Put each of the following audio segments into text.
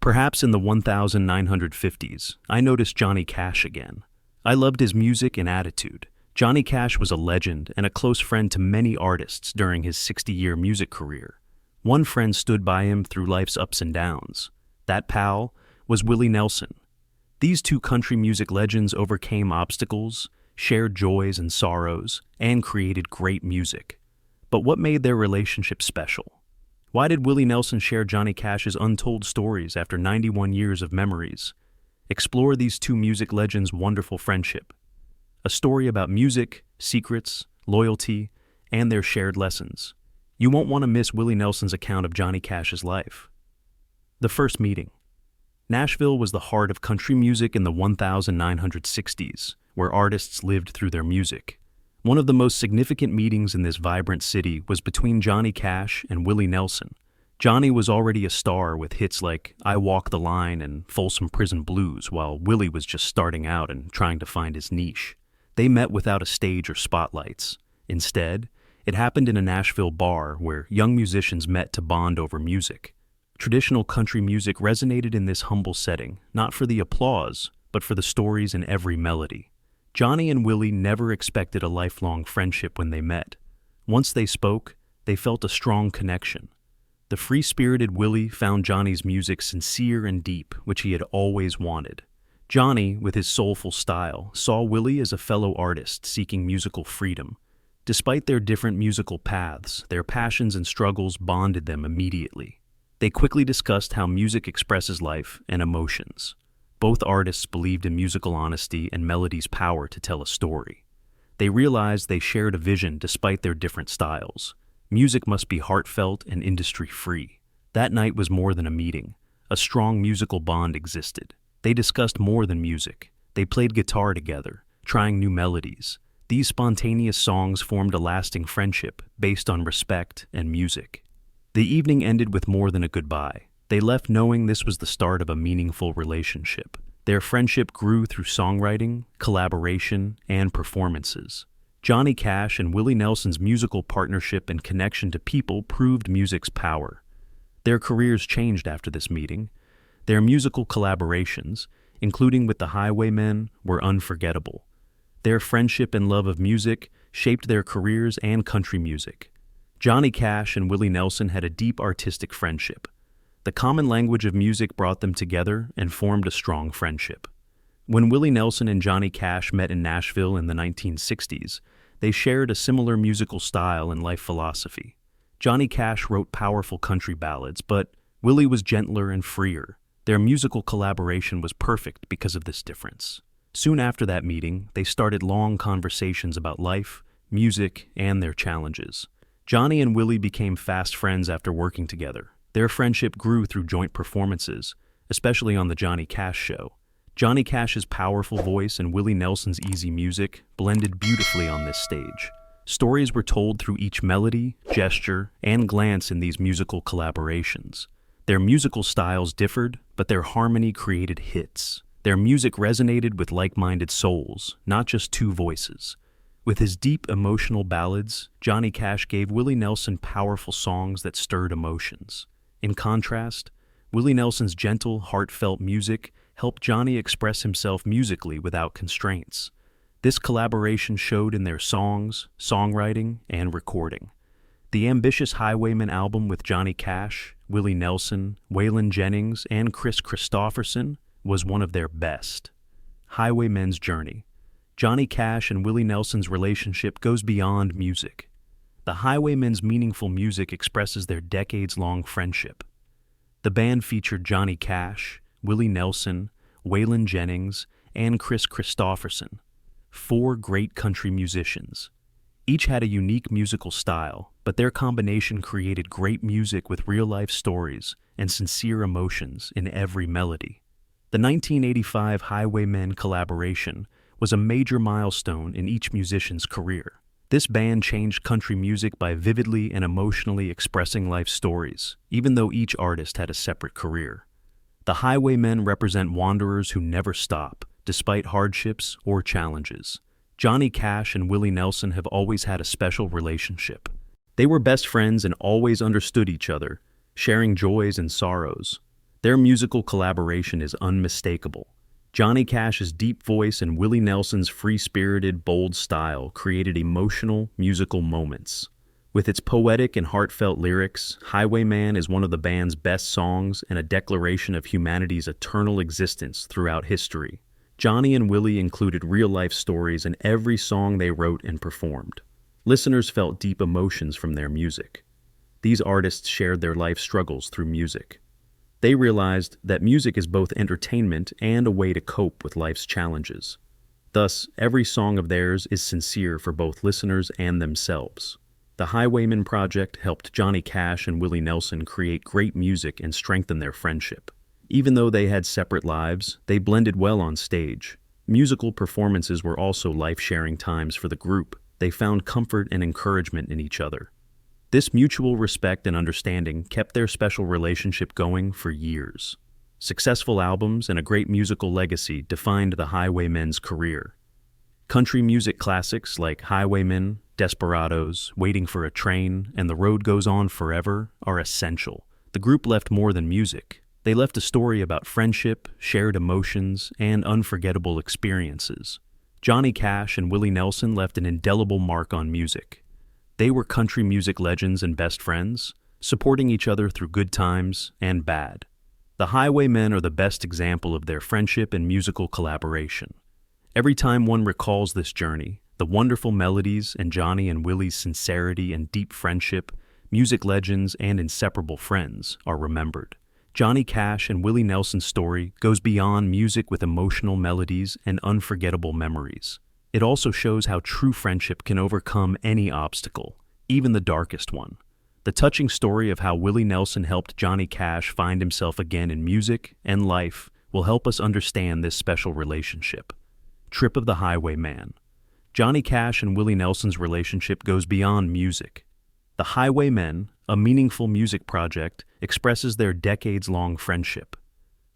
Perhaps in the 1950s, I noticed Johnny Cash again. I loved his music and attitude. Johnny Cash was a legend and a close friend to many artists during his 60-year music career. One friend stood by him through life's ups and downs. That pal was Willie Nelson. These two country music legends overcame obstacles, shared joys and sorrows, and created great music. But what made their relationship special? Why did Willie Nelson share Johnny Cash's untold stories after 91 years of memories? Explore these two music legends' wonderful friendship. A story about music, secrets, loyalty, and their shared lessons. You won't want to miss Willie Nelson's account of Johnny Cash's life. The first meeting. Nashville was the heart of country music in the 1960s, where artists lived through their music. One of the most significant meetings in this vibrant city was between Johnny Cash and Willie Nelson. Johnny was already a star with hits like I Walk the Line and Folsom Prison Blues, while Willie was just starting out and trying to find his niche. They met without a stage or spotlights. Instead, it happened in a Nashville bar where young musicians met to bond over music. Traditional country music resonated in this humble setting, not for the applause, but for the stories in every melody. Johnny and Willie never expected a lifelong friendship when they met. Once they spoke, they felt a strong connection. The free-spirited Willie found Johnny's music sincere and deep, which he had always wanted. Johnny, with his soulful style, saw Willie as a fellow artist seeking musical freedom. Despite their different musical paths, their passions and struggles bonded them immediately. They quickly discussed how music expresses life and emotions. Both artists believed in musical honesty and melody's power to tell a story. They realized they shared a vision despite their different styles. Music must be heartfelt and industry-free. That night was more than a meeting. A strong musical bond existed. They discussed more than music. They played guitar together, trying new melodies. These spontaneous songs formed a lasting friendship based on respect and music. The evening ended with more than a goodbye. They left knowing this was the start of a meaningful relationship. Their friendship grew through songwriting, collaboration, and performances. Johnny Cash and Willie Nelson's musical partnership and connection to people proved music's power. Their careers changed after this meeting. Their musical collaborations, including with the Highwaymen, were unforgettable. Their friendship and love of music shaped their careers and country music. Johnny Cash and Willie Nelson had a deep artistic friendship. The common language of music brought them together and formed a strong friendship. When Willie Nelson and Johnny Cash met in Nashville in the 1960s, they shared a similar musical style and life philosophy. Johnny Cash wrote powerful country ballads, but Willie was gentler and freer. Their musical collaboration was perfect because of this difference. Soon after that meeting, they started long conversations about life, music, and their challenges. Johnny and Willie became fast friends after working together. Their friendship grew through joint performances, especially on The Johnny Cash Show. Johnny Cash's powerful voice and Willie Nelson's easy music blended beautifully on this stage. Stories were told through each melody, gesture, and glance in these musical collaborations. Their musical styles differed, but their harmony created hits. Their music resonated with like-minded souls, not just two voices. With his deep emotional ballads, Johnny Cash gave Willie Nelson powerful songs that stirred emotions. In contrast, Willie Nelson's gentle, heartfelt music helped Johnny express himself musically without constraints. This collaboration showed in their songs, songwriting, and recording. The ambitious Highwaymen album with Johnny Cash, Willie Nelson, Waylon Jennings, and Kris Kristofferson was one of their best. Highwaymen's Journey. Johnny Cash and Willie Nelson's relationship goes beyond music. The Highwaymen's meaningful music expresses their decades-long friendship. The band featured Johnny Cash, Willie Nelson, Waylon Jennings, and Kris Kristofferson, 4 great country musicians. Each had a unique musical style, but their combination created great music with real-life stories and sincere emotions in every melody. The 1985 Highwaymen collaboration was a major milestone in each musician's career. This band changed country music by vividly and emotionally expressing life stories, even though each artist had a separate career. The Highwaymen represent wanderers who never stop, despite hardships or challenges. Johnny Cash and Willie Nelson have always had a special relationship. They were best friends and always understood each other, sharing joys and sorrows. Their musical collaboration is unmistakable. Johnny Cash's deep voice and Willie Nelson's free-spirited, bold style created emotional, musical moments. With its poetic and heartfelt lyrics, Highwayman is one of the band's best songs and a declaration of humanity's eternal existence throughout history. Johnny and Willie included real-life stories in every song they wrote and performed. Listeners felt deep emotions from their music. These artists shared their life struggles through music. They realized that music is both entertainment and a way to cope with life's challenges. Thus, every song of theirs is sincere for both listeners and themselves. The Highwaymen project helped Johnny Cash and Willie Nelson create great music and strengthen their friendship. Even though they had separate lives, they blended well on stage. Musical performances were also life-sharing times for the group. They found comfort and encouragement in each other. This mutual respect and understanding kept their special relationship going for years. Successful albums and a great musical legacy defined the Highwaymen's career. Country music classics like Highwaymen, Desperados, Waiting for a Train, and The Road Goes On Forever are essential. The group left more than music. They left a story about friendship, shared emotions, and unforgettable experiences. Johnny Cash and Willie Nelson left an indelible mark on music. They were country music legends and best friends, supporting each other through good times and bad. The Highwaymen are the best example of their friendship and musical collaboration. Every time one recalls this journey, the wonderful melodies and Johnny and Willie's sincerity and deep friendship, music legends and inseparable friends are remembered. Johnny Cash and Willie Nelson's story goes beyond music with emotional melodies and unforgettable memories. It also shows how true friendship can overcome any obstacle, even the darkest one. The touching story of how Willie Nelson helped Johnny Cash find himself again in music and life will help us understand this special relationship. Trip of the Highwayman. Johnny Cash and Willie Nelson's relationship goes beyond music. The Highwaymen, a meaningful music project, expresses their decades-long friendship.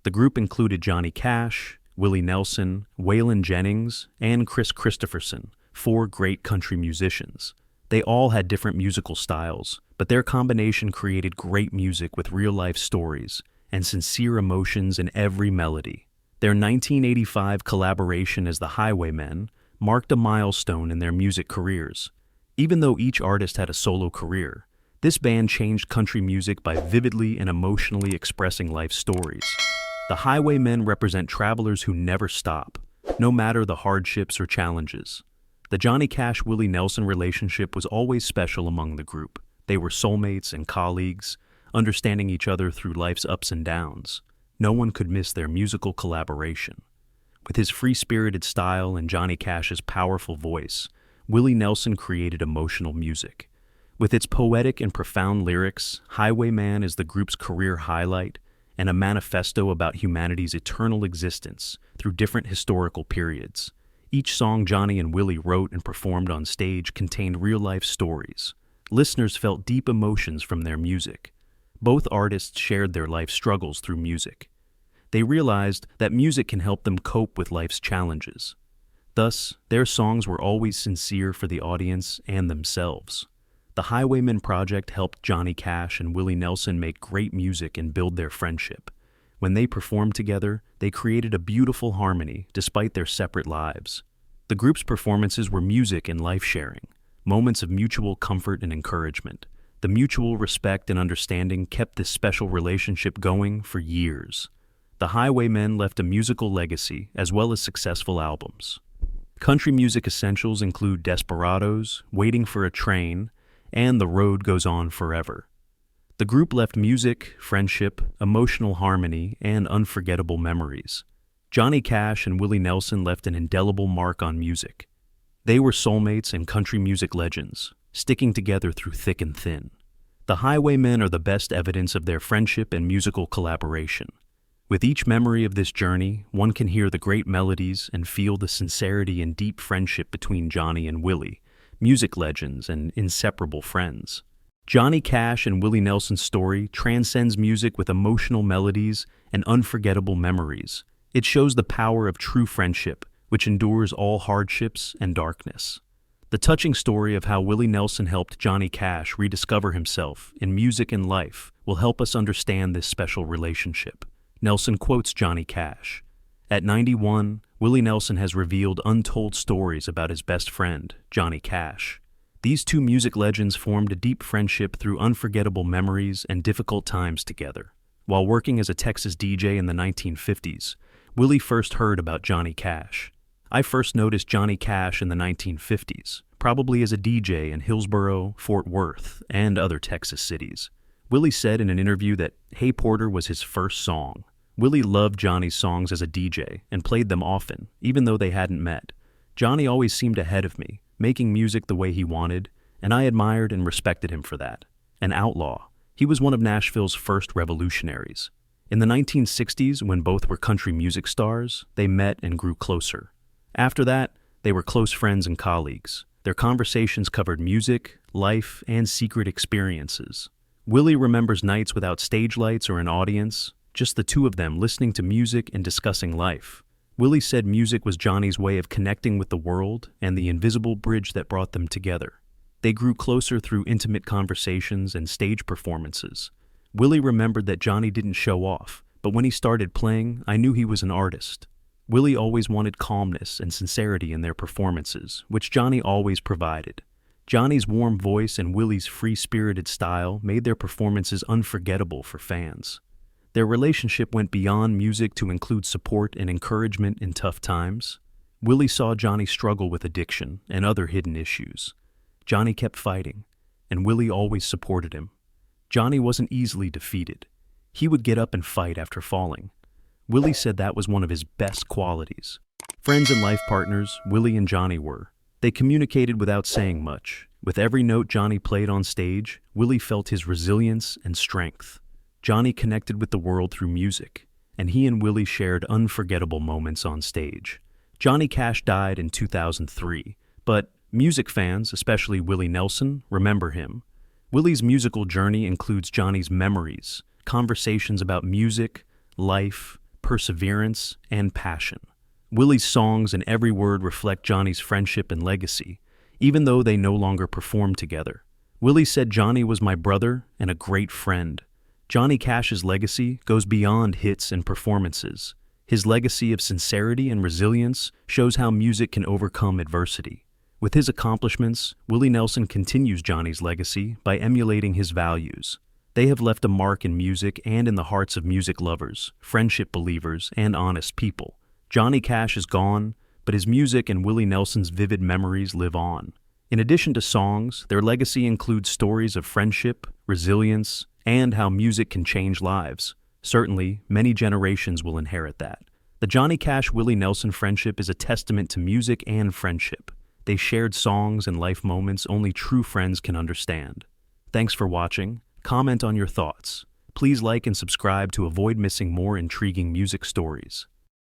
The group included Johnny Cash, Willie Nelson, Waylon Jennings, and Chris Christopherson, 4 great country musicians. They all had different musical styles, but their combination created great music with real-life stories and sincere emotions in every melody. Their 1985 collaboration as the Highwaymen marked a milestone in their music careers. Even though each artist had a solo career, this band changed country music by vividly and emotionally expressing life stories. The Highwaymen represent travelers who never stop, no matter the hardships or challenges. The Johnny Cash-Willie Nelson relationship was always special among the group. They were soulmates and colleagues, understanding each other through life's ups and downs. No one could miss their musical collaboration. With his free-spirited style and Johnny Cash's powerful voice, Willie Nelson created emotional music. With its poetic and profound lyrics, Highwayman is the group's career highlight and a manifesto about humanity's eternal existence through different historical periods. Each song Johnny and Willie wrote and performed on stage contained real-life stories. Listeners felt deep emotions from their music. Both artists shared their life struggles through music. They realized that music can help them cope with life's challenges. Thus, their songs were always sincere for the audience and themselves. The Highwaymen project helped Johnny Cash and Willie Nelson make great music and build their friendship. When they performed together, they created a beautiful harmony despite their separate lives. The group's performances were music and life-sharing, moments of mutual comfort and encouragement. The mutual respect and understanding kept this special relationship going for years. The Highwaymen left a musical legacy as well as successful albums. Country music essentials include Desperados, Waiting for a Train, and The Road Goes On Forever. The group left music, friendship, emotional harmony, and unforgettable memories. Johnny Cash and Willie Nelson left an indelible mark on music. They were soulmates and country music legends, sticking together through thick and thin. The Highwaymen are the best evidence of their friendship and musical collaboration. With each memory of this journey, one can hear the great melodies and feel the sincerity and deep friendship between Johnny and Willie, music legends and inseparable friends. Johnny Cash and Willie Nelson's story transcends music with emotional melodies and unforgettable memories. It shows the power of true friendship, which endures all hardships and darkness. The touching story of how Willie Nelson helped Johnny Cash rediscover himself in music and life will help us understand this special relationship. Nelson quotes Johnny Cash. At 91, Willie Nelson has revealed untold stories about his best friend, Johnny Cash. These two music legends formed a deep friendship through unforgettable memories and difficult times together. While working as a Texas DJ in the 1950s, Willie first heard about Johnny Cash. I first noticed Johnny Cash in the 1950s, probably as a DJ in Hillsboro, Fort Worth, and other Texas cities. Willie said in an interview that Hey Porter was his first song. Willie loved Johnny's songs as a DJ and played them often, even though they hadn't met. Johnny always seemed ahead of me, making music the way he wanted, and I admired and respected him for that. An outlaw, he was one of Nashville's first revolutionaries. In the 1960s, when both were country music stars, they met and grew closer. After that, they were close friends and colleagues. Their conversations covered music, life, and secret experiences. Willie remembers nights without stage lights or an audience, just the two of them listening to music and discussing life. Willie said music was Johnny's way of connecting with the world and the invisible bridge that brought them together. They grew closer through intimate conversations and stage performances. Willie remembered that Johnny didn't show off, but when he started playing, I knew he was an artist. Willie always wanted calmness and sincerity in their performances, which Johnny always provided. Johnny's warm voice and Willie's free-spirited style made their performances unforgettable for fans. Their relationship went beyond music to include support and encouragement in tough times. Willie saw Johnny struggle with addiction and other hidden issues. Johnny kept fighting, and Willie always supported him. Johnny wasn't easily defeated. He would get up and fight after falling. Willie said that was one of his best qualities. Friends and life partners, Willie and Johnny were. They communicated without saying much. With every note Johnny played on stage, Willie felt his resilience and strength. Johnny connected with the world through music, and he and Willie shared unforgettable moments on stage. Johnny Cash died in 2003, but music fans, especially Willie Nelson, remember him. Willie's musical journey includes Johnny's memories, conversations about music, life, perseverance, and passion. Willie's songs and every word reflect Johnny's friendship and legacy, even though they no longer perform together. Willie said Johnny was my brother and a great friend. Johnny Cash's legacy goes beyond hits and performances. His legacy of sincerity and resilience shows how music can overcome adversity. With his accomplishments, Willie Nelson continues Johnny's legacy by emulating his values. They have left a mark in music and in the hearts of music lovers, friendship believers, and honest people. Johnny Cash is gone, but his music and Willie Nelson's vivid memories live on. In addition to songs, their legacy includes stories of friendship, resilience, and how music can change lives. Certainly, many generations will inherit that. The Johnny Cash-Willie Nelson friendship is a testament to music and friendship. They shared songs and life moments only true friends can understand. Thanks for watching. Comment on your thoughts. Please like and subscribe to avoid missing more intriguing music stories.